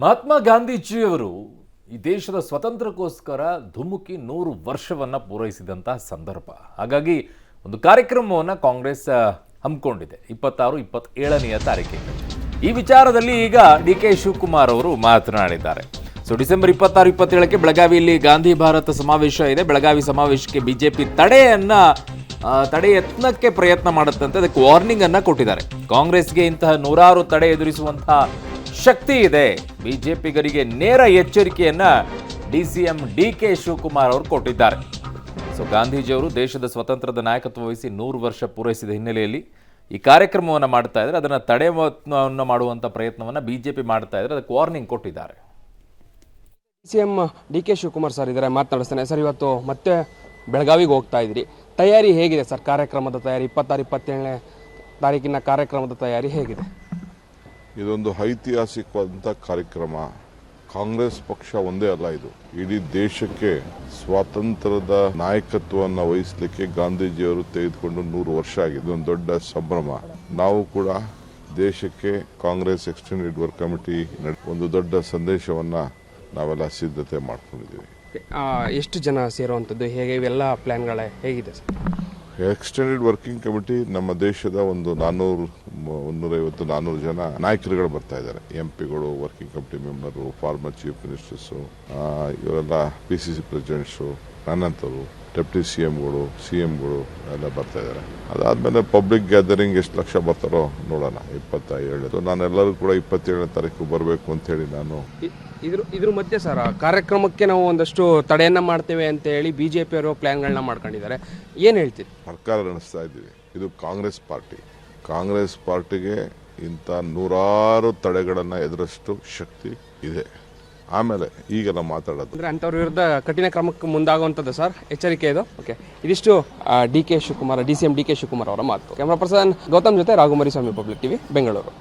ಮಹಾತ್ಮ ಗಾಂಧೀಜಿಯವರು ಈ ದೇಶದ ಸ್ವಾತಂತ್ರ್ಯಕ್ಕೋಸ್ಕರ ಧುಮುಕಿ 100 ವರ್ಷವನ್ನ ಪೂರೈಸಿದಂತಹ ಸಂದರ್ಭ. ಹಾಗಾಗಿ ಒಂದು ಕಾರ್ಯಕ್ರಮವನ್ನು ಕಾಂಗ್ರೆಸ್ ಹಮ್ಮಿಕೊಂಡಿದೆ 26-27ನೇ ತಾರೀಕಿಗೆ. ಈ ವಿಚಾರದಲ್ಲಿ ಈಗ ಡಿ.ಕೆ. ಶಿವಕುಮಾರ್ ಅವರು ಮಾತನಾಡಿದ್ದಾರೆ. ಡಿಸೆಂಬರ್ 26-27ಕ್ಕೆ ಬೆಳಗಾವಿಯಲ್ಲಿ ಗಾಂಧಿ ಭಾರತ ಸಮಾವೇಶ ಇದೆ. ಬೆಳಗಾವಿ ಸಮಾವೇಶಕ್ಕೆ ಬಿಜೆಪಿ ತಡೆ ಯತ್ನಕ್ಕೆ ಪ್ರಯತ್ನ ಮಾಡುತ್ತಂತೆ. ಅದಕ್ಕೆ ವಾರ್ನಿಂಗ್ ಅನ್ನ ಕೊಟ್ಟಿದ್ದಾರೆ. ಕಾಂಗ್ರೆಸ್ಗೆ ಇಂತಹ ನೂರಾರು ತಡೆ ಎದುರಿಸುವಂತಹ ಶಕ್ತಿ ಇದೆ. ಬಿಜೆಪಿಗರಿಗೆ ನೇರ ಎಚ್ಚರಿಕೆಯನ್ನ ಡಿಸಿಎಂ ಡಿ.ಕೆ. ಶಿವಕುಮಾರ್ ಅವರು ಕೊಟ್ಟಿದ್ದಾರೆ. ಗಾಂಧೀಜಿಯವರು ದೇಶದ ಸ್ವತಂತ್ರದ ನಾಯಕತ್ವ ವಹಿಸಿ 100 ವರ್ಷ ಪೂರೈಸಿದ ಹಿನ್ನೆಲೆಯಲ್ಲಿ ಈ ಕಾರ್ಯಕ್ರಮವನ್ನು ಮಾಡ್ತಾ ಇದ್ದಾರೆ. ಅದನ್ನು ತಡೆವನ್ನು ಮಾಡುವಂಥ ಪ್ರಯತ್ನವನ್ನು ಬಿಜೆಪಿ ಮಾಡ್ತಾ ಇದ್ದಾರೆ. ಅದಕ್ಕೆ ವಾರ್ನಿಂಗ್ ಕೊಟ್ಟಿದ್ದಾರೆ. ಸಿಎಂ ಡಿ.ಕೆ. ಶಿವಕುಮಾರ್ ಸರ್ ಇದ್ದಾರೆ, ಮಾತನಾಡಿಸ್ತಾನೆ. ಸರ್, ಇವತ್ತು ಮತ್ತೆ ಬೆಳಗಾವಿಗೆ ಹೋಗ್ತಾ ಇದ್ದೀರಿ, ತಯಾರಿ ಹೇಗಿದೆ ಸರ್? ಕಾರ್ಯಕ್ರಮದ ತಯಾರಿ 26-27ನೇ ತಾರೀಕಿನ ಕಾರ್ಯಕ್ರಮದ ತಯಾರಿ ಹೇಗಿದೆ? ಇದೊಂದು ಐತಿಹಾಸಿಕವಾದಂಥ ಕಾರ್ಯಕ್ರಮ. ಕಾಂಗ್ರೆಸ್ ಪಕ್ಷ ಒಂದೇ ಅಲ್ಲ, ಇದು ಇಡೀ ದೇಶಕ್ಕೆ ಸ್ವಾತಂತ್ರ್ಯದ ನಾಯಕತ್ವವನ್ನು ವಹಿಸಲಿಕ್ಕೆ ಗಾಂಧೀಜಿಯವರು ತೆಗೆದುಕೊಂಡು 100 ವರ್ಷ ಆಗಿದೆ. ಒಂದು ದೊಡ್ಡ ಸಂಭ್ರಮ. ನಾವು ಕೂಡ ದೇಶಕ್ಕೆ ಕಾಂಗ್ರೆಸ್ ಎಕ್ಸ್ಟೆಂಡೆಡ್ ವರ್ಕ್ ಕಮಿಟಿ ಒಂದು ದೊಡ್ಡ ಸಂದೇಶವನ್ನು ನಾವೆಲ್ಲ ಸಿದ್ಧತೆ ಮಾಡ್ಕೊಂಡಿದ್ದೀವಿ. ಎಷ್ಟು ಜನ ಸೇರುವಂಥದ್ದು, ಹೇಗೆ ಇವೆಲ್ಲ ಪ್ಲಾನ್ಗಳೇ ಹೇಗಿದೆ ಸರ್? ಎಕ್ಸ್ಟೆಂಡೆಡ್ ವರ್ಕಿಂಗ್ ಕಮಿಟಿ ನಮ್ಮ ದೇಶದ ಒಂದು 350-400 ಜನ ನಾಯಕರುಗಳು ಬರ್ತಾ ಇದ್ದಾರೆ. ಎಂಪಿಗಳು, working committee member, former chief ministers, ಇವರೆಲ್ಲ PCC ಪ್ರೆಸಿಡೆಂಟ್ಸು, ನನ್ನಂಥವ್ರು, ಡೆಪ್ಟಿ CMಗಳು ಎಲ್ಲ ಬರ್ತಾ ಇದ್ದಾರೆ. ಅದಾದಮೇಲೆ ಪಬ್ಲಿಕ್ ಗ್ಯಾದರಿಂಗ್ ಎಷ್ಟು ಲಕ್ಷ ಬರ್ತಾರೋ ನೋಡೋಣ. 27 ನಾನೆಲ್ಲರೂ ಕೂಡ 27ನೇ ತಾರೀಕು ಬರಬೇಕು ಅಂತೇಳಿ ನಾನು ಇದ್ರ ಮಧ್ಯೆ ಸರ್ ಕಾರ್ಯಕ್ರಮಕ್ಕೆ ನಾವು ಒಂದಷ್ಟು ತಡೆಯನ್ನ ಮಾಡ್ತೇವೆ ಅಂತ ಹೇಳಿ ಬಿಜೆಪಿಯವರು ಪ್ಲಾನ್ಗಳನ್ನ ಮಾಡ್ಕೊಂಡಿದ್ದಾರೆ. ಏನು ಹೇಳ್ತೀರಿ? ಸರ್ಕಾರ ನಡೆಸ್ತಾ ಇದ್ದೀವಿ. ಇದು ಕಾಂಗ್ರೆಸ್ ಪಾರ್ಟಿಗೆ ಇಂಥ ನೂರಾರು ತಡೆಗಳನ್ನು ಎದುರಷ್ಟು ಶಕ್ತಿ ಇದೆ. ಆಮೇಲೆ ಈಗೆಲ್ಲ ಮಾತಾಡೋದು ಅಂದರೆ ಅಂಥವ್ರ ವಿರುದ್ಧ ಕಠಿಣ ಕ್ರಮಕ್ಕೆ ಮುಂದಾಗುವಂಥದ್ದು ಸರ್, ಎಚ್ಚರಿಕೆ ಇದು. ಓಕೆ, ಇದಿಷ್ಟು ಡಿ.ಕೆ. ಶಿವಕುಮಾರ್, DCM ಡಿ.ಕೆ. ಶಿವಕುಮಾರ್ ಅವರ ಮಾತು. ಕ್ಯಾಮ್ರಾ ಪರ್ಸನ್ ಗೌತಮ್ ಜೊತೆ ರಾಘುಮರಿ ಸ್ವಾಮಿ, ಪಬ್ಲಿಕ್ ಟಿವಿ, ಬೆಂಗಳೂರು.